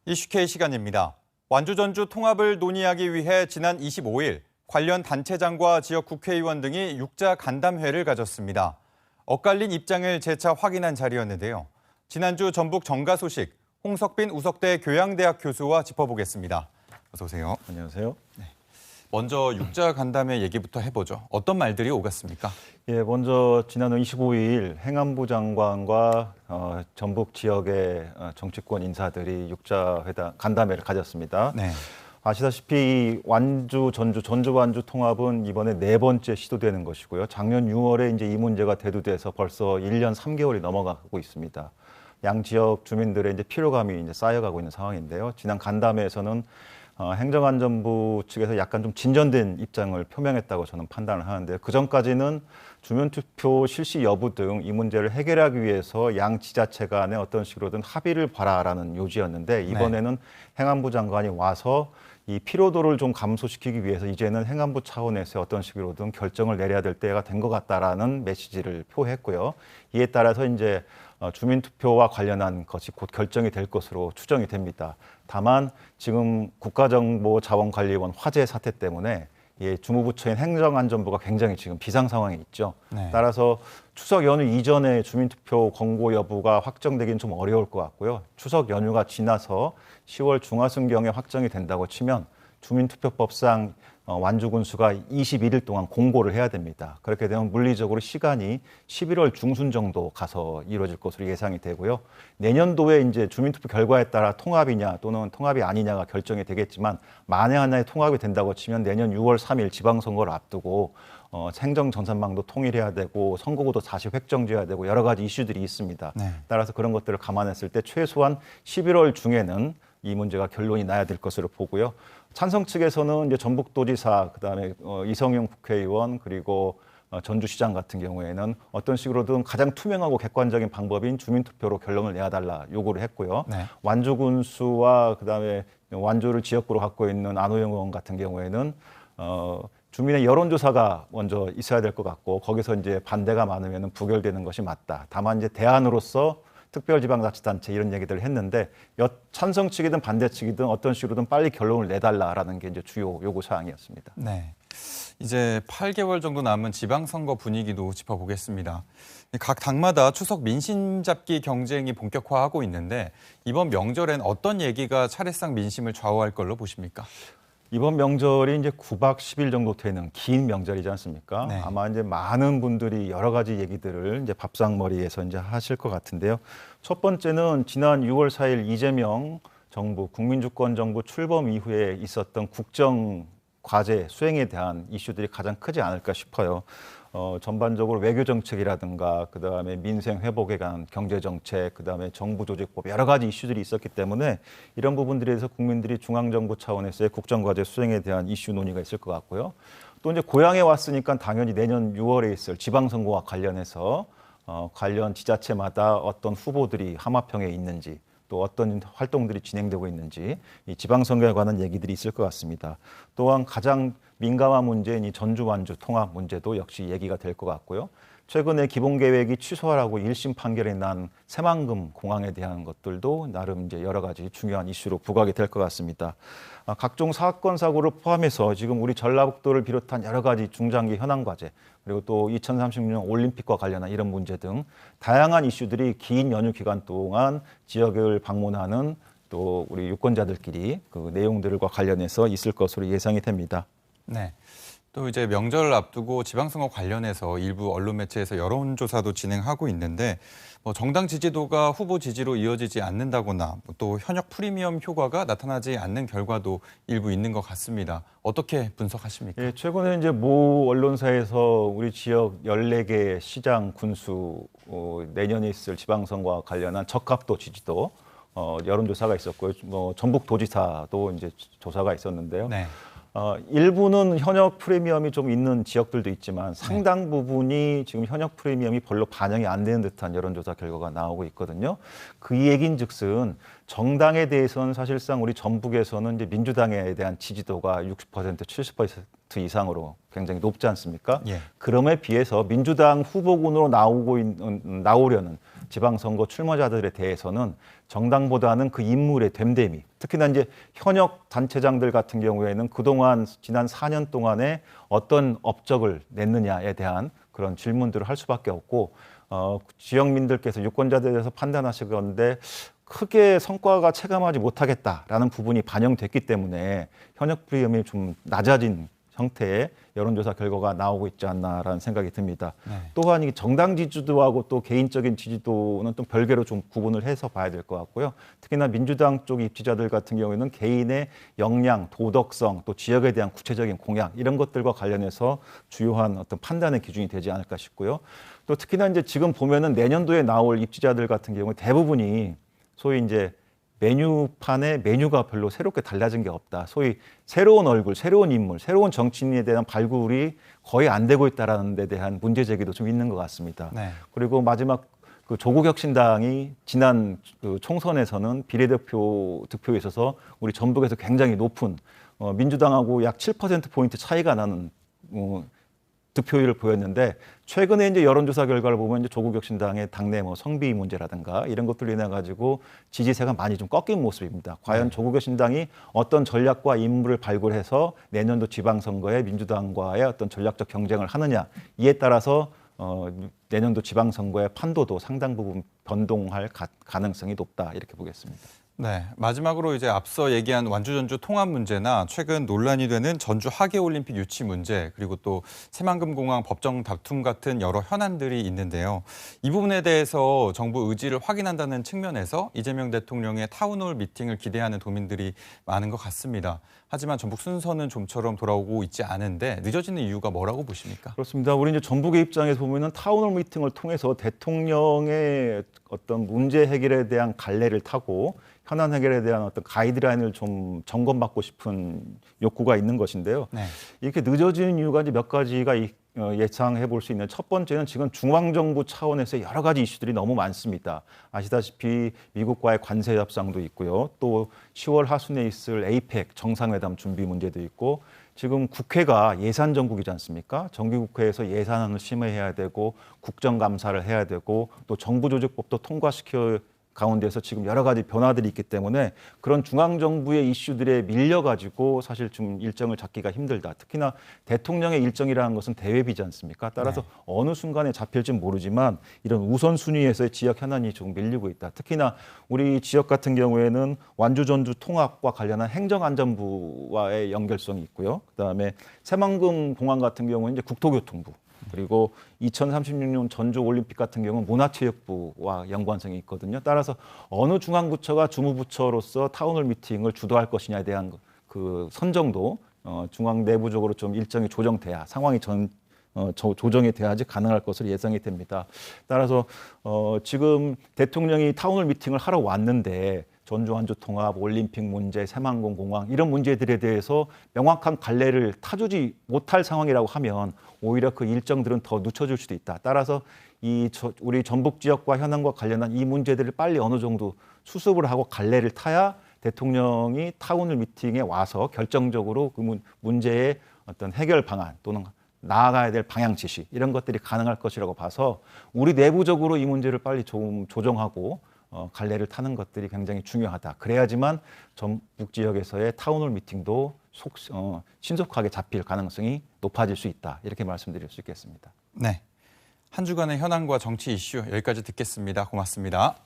이슈K 시간입니다. 완주-전주 통합을 논의하기 위해 지난 25일 관련 단체장과 지역 국회의원 등이 육자 간담회를 가졌습니다. 엇갈린 입장을 재차 확인한 자리였는데요. 지난주 전북 정가 소식, 홍석빈 우석대 교양대학 교수와 짚어보겠습니다. 어서 오세요. 안녕하세요. 네. 먼저 육자 간담회 얘기부터 해보죠. 어떤 말들이 오갔습니까? 예, 먼저 지난 25일 행안부 장관과 전북 지역의 정치권 인사들이 육자 회담 간담회를 가졌습니다. 네. 아시다시피 완주, 전주 완주 통합은 이번에 네 번째 시도되는 것이고요. 작년 6월에 이제 이 문제가 대두돼서 벌써 1년 3개월이 넘어가고 있습니다. 양 지역 주민들의 이제 피로감이 이제 쌓여가고 있는 상황인데요. 지난 간담회에서는 행정안전부 측에서 약간 좀 진전된 입장을 표명했다고 저는 판단을 하는데요. 그 전까지는 주민투표 실시 여부 등 이 문제를 해결하기 위해서 양 지자체 간에 어떤 식으로든 합의를 봐라라는 요지였는데 이번에는 행안부 장관이 와서 이 피로도를 좀 감소시키기 위해서 이제는 행안부 차원에서 어떤 식으로든 결정을 내려야 될 때가 된 것 같다라는 메시지를 표했고요. 이에 따라서 이제 주민투표와 관련한 것이 곧 결정이 될 것으로 추정이 됩니다. 다만 지금 국가정보자원관리원 화재 사태 때문에 주무부처인 행정안전부가 굉장히 지금 비상 상황에 있죠. 네. 따라서 추석 연휴 이전에 주민투표 권고 여부가 확정되기는 좀 어려울 것 같고요. 추석 연휴가 지나서 10월 중하순경에 확정이 된다고 치면 주민투표법상 완주군수가 21일 동안 공고를 해야 됩니다. 그렇게 되면 물리적으로 시간이 11월 중순 정도 가서 이루어질 것으로 예상이 되고요. 내년도에 이제 주민투표 결과에 따라 통합이냐 또는 통합이 아니냐가 결정이 되겠지만 만에 하나의 통합이 된다고 치면 내년 6월 3일 지방선거를 앞두고 행정전산망도 통일해야 되고 선거구도 다시 획정지어야 되고 여러 가지 이슈들이 있습니다. 네. 따라서 그런 것들을 감안했을 때 최소한 11월 중에는 이 문제가 결론이 나야 될 것으로 보고요. 찬성 측에서는 이제 전북도지사, 그다음에 이성용 국회의원 그리고 전주시장 같은 경우에는 어떤 식으로든 가장 투명하고 객관적인 방법인 주민투표로 결론을 내야달라 요구를 했고요. 네. 완주군수와 그다음에 완주를 지역구로 갖고 있는 안호영 의원 같은 경우에는 주민의 여론조사가 먼저 있어야 될 것 같고 거기서 이제 반대가 많으면 부결되는 것이 맞다. 다만 이제 대안으로서 특별지방자치단체 이런 얘기들을 했는데 찬성 측이든 반대 측이든 어떤 식으로든 빨리 결론을 내달라라는 게 이제 주요 요구 사항이었습니다. 네. 이제 8개월 정도 남은 지방선거 분위기도 짚어보겠습니다. 각 당마다 추석 민심 잡기 경쟁이 본격화하고 있는데 이번 명절엔 어떤 얘기가 차례상 민심을 좌우할 걸로 보십니까? 이번 명절이 이제 9박 10일 정도 되는 긴 명절이지 않습니까? 네. 아마 이제 많은 분들이 여러 가지 얘기들을 이제 밥상머리에서 이제 하실 것 같은데요. 첫 번째는 지난 6월 4일 이재명 정부 국민주권정부 출범 이후에 있었던 국정 과제 수행에 대한 이슈들이 가장 크지 않을까 싶어요. 전반적으로 외교 정책이라든가 그다음에 민생 회복에 관한 경제 정책, 그다음에 정부 조직법 여러 가지 이슈들이 있었기 때문에 이런 부분들에 대해서 국민들이 중앙정부 차원에서의 국정과제 수행에 대한 이슈 논의가 있을 것 같고요. 또 이제 고향에 왔으니까 당연히 내년 6월에 있을 지방선거와 관련해서 관련 지자체마다 어떤 후보들이 하마평에 있는지 또 어떤 활동들이 진행되고 있는지 이 지방선거에 관한 얘기들이 있을 것 같습니다. 또한 가장 민감한 문제인 이 전주 완주 통합 문제도 역시 얘기가 될 것 같고요. 최근에 기본계획이 취소하라고 1심 판결이 난 새만금 공항에 대한 것들도 나름 이제 여러 가지 중요한 이슈로 부각이 될 것 같습니다. 각종 사건 사고를 포함해서 지금 우리 전라북도를 비롯한 여러 가지 중장기 현안 과제 그리고 또 2036년 올림픽과 관련한 이런 문제 등 다양한 이슈들이 긴 연휴 기간 동안 지역을 방문하는 또 우리 유권자들끼리 그 내용들과 관련해서 있을 것으로 예상이 됩니다. 네. 또 이제 명절을 앞두고 지방선거 관련해서 일부 언론 매체에서 여론조사도 진행하고 있는데 정당 지지도가 후보 지지로 이어지지 않는다거나 또 현역 프리미엄 효과가 나타나지 않는 결과도 일부 있는 것 같습니다. 어떻게 분석하십니까? 예, 최근에 이제 모 언론사에서 우리 지역 14개 시장 군수 내년에 있을 지방선거와 관련한 적합도 지지도 여론조사가 있었고요. 전북도지사도 이제 조사가 있었는데요. 네. 일부는 현역 프리미엄이 좀 있는 지역들도 있지만 상당 부분이 지금 현역 프리미엄이 별로 반영이 안 되는 듯한 여론조사 결과가 나오고 있거든요. 그 얘긴즉슨 정당에 대해서는 사실상 우리 전북에서는 이제 민주당에 대한 지지도가 60%, 70% 이상으로 굉장히 높지 않습니까? 예. 그럼에 비해서 민주당 후보군으로 나오려는 지방선거 출마자들에 대해서는 정당보다는 그 인물의 됨됨이, 특히나 이제 현역 단체장들 같은 경우에는 그동안 지난 4년 동안에 어떤 업적을 냈느냐에 대한 그런 질문들을 할 수밖에 없고 지역민들께서 유권자들에 대해서 판단하실 건데 크게 성과가 체감하지 못하겠다라는 부분이 반영됐기 때문에 현역 프리미엄이 좀 낮아진 형태의 여론조사 결과가 나오고 있지 않나라는 생각이 듭니다. 네. 또한 이 정당 지지도하고 또 개인적인 지지도는 또 별개로 좀 구분을 해서 봐야 될 것 같고요. 특히나 민주당 쪽 입지자들 같은 경우에는 개인의 역량, 도덕성, 또 지역에 대한 구체적인 공약 이런 것들과 관련해서 주요한 어떤 판단의 기준이 되지 않을까 싶고요. 또 특히나 이제 지금 보면은 내년도에 나올 입지자들 같은 경우에 대부분이 소위 이제 메뉴판에 메뉴가 별로 새롭게 달라진 게 없다. 소위 새로운 얼굴, 새로운 인물, 새로운 정치인에 대한 발굴이 거의 안 되고 있다라는 데 대한 문제 제기도 좀 있는 것 같습니다. 네. 그리고 마지막 그 조국혁신당이 지난 그 총선에서는 비례대표 득표에 있어서 우리 전북에서 굉장히 높은 민주당하고 약 7%포인트 차이가 나는 득표율을 보였는데 최근에 이제 여론조사 결과를 보면 이제 조국혁신당의 당내 성비 문제라든가 이런 것들로 인해 가지고 지지세가 많이 좀 꺾인 모습입니다. 과연 조국혁신당이 어떤 전략과 인물을 발굴해서 내년도 지방선거에 민주당과의 어떤 전략적 경쟁을 하느냐 이에 따라서 내년도 지방선거의 판도도 상당 부분 변동할 가능성이 높다 이렇게 보겠습니다. 네, 마지막으로 이제 앞서 얘기한 완주전주 통합 문제나 최근 논란이 되는 전주 하계올림픽 유치 문제 그리고 또 새만금공항 법정 다툼 같은 여러 현안들이 있는데요. 이 부분에 대해서 정부 의지를 확인한다는 측면에서 이재명 대통령의 타운홀 미팅을 기대하는 도민들이 많은 것 같습니다. 하지만 전북 순서는 좀처럼 돌아오고 있지 않은데 늦어지는 이유가 뭐라고 보십니까? 그렇습니다. 우리 이제 전북의 입장에서 보면은 타운홀 미팅을 통해서 대통령의 어떤 문제 해결에 대한 갈래를 타고 현안 해결에 대한 어떤 가이드라인을 좀 점검받고 싶은 욕구가 있는 것인데요. 네. 이렇게 늦어지는 이유가 이제 몇 가지가 예상해 볼 수 있는 첫 번째는 지금 중앙정부 차원에서 여러 가지 이슈들이 너무 많습니다. 아시다시피 미국과의 관세 협상도 있고요. 또 10월 하순에 있을 에이펙 정상회담 준비 문제도 있고 지금 국회가 예산 정국이지 않습니까? 정기국회에서 예산안을 심의해야 되고 국정감사를 해야 되고 또 정부조직법도 통과시켜 가운데서 지금 여러 가지 변화들이 있기 때문에 그런 중앙정부의 이슈들에 밀려가지고 사실 좀 일정을 잡기가 힘들다. 특히나 대통령의 일정이라는 것은 대회비지 않습니까? 따라서 네. 어느 순간에 잡힐지는 모르지만 이런 우선순위에서의 지역 현안이 좀 밀리고 있다. 특히나 우리 지역 같은 경우에는 완주전주 통합과 관련한 행정안전부와의 연결성이 있고요. 그다음에 새만금 공항 같은 경우는 이제 국토교통부. 그리고 2036년 전주 올림픽 같은 경우는 문화체육부와 연관성이 있거든요. 따라서 어느 중앙부처가 주무부처로서 타운홀 미팅을 주도할 것이냐에 대한 그 선정도 중앙 내부적으로 좀 일정이 조정돼야 상황이 조정이 돼야지 가능할 것으로 예상이 됩니다. 따라서 지금 대통령이 타운홀 미팅을 하러 왔는데 전주 완주 통합, 올림픽 문제, 새만금 공항 이런 문제들에 대해서 명확한 갈래를 타주지 못할 상황이라고 하면 오히려 그 일정들은 더 늦춰질 수도 있다. 따라서 우리 전북 지역과 현안과 관련한 이 문제들을 빨리 어느 정도 수습을 하고 갈래를 타야 대통령이 타운홀 미팅에 와서 결정적으로 그 문제의 어떤 해결 방안 또는 나아가야 될 방향 지시 이런 것들이 가능할 것이라고 봐서 우리 내부적으로 이 문제를 빨리 좀 조정하고 갈래를 타는 것들이 굉장히 중요하다. 그래야지만 전북 지역에서의 타운홀 미팅도 신속하게 잡힐 가능성이 높아질 수 있다. 이렇게 말씀드릴 수 있겠습니다. 네, 한 주간의 현안과 정치 이슈 여기까지 듣겠습니다. 고맙습니다.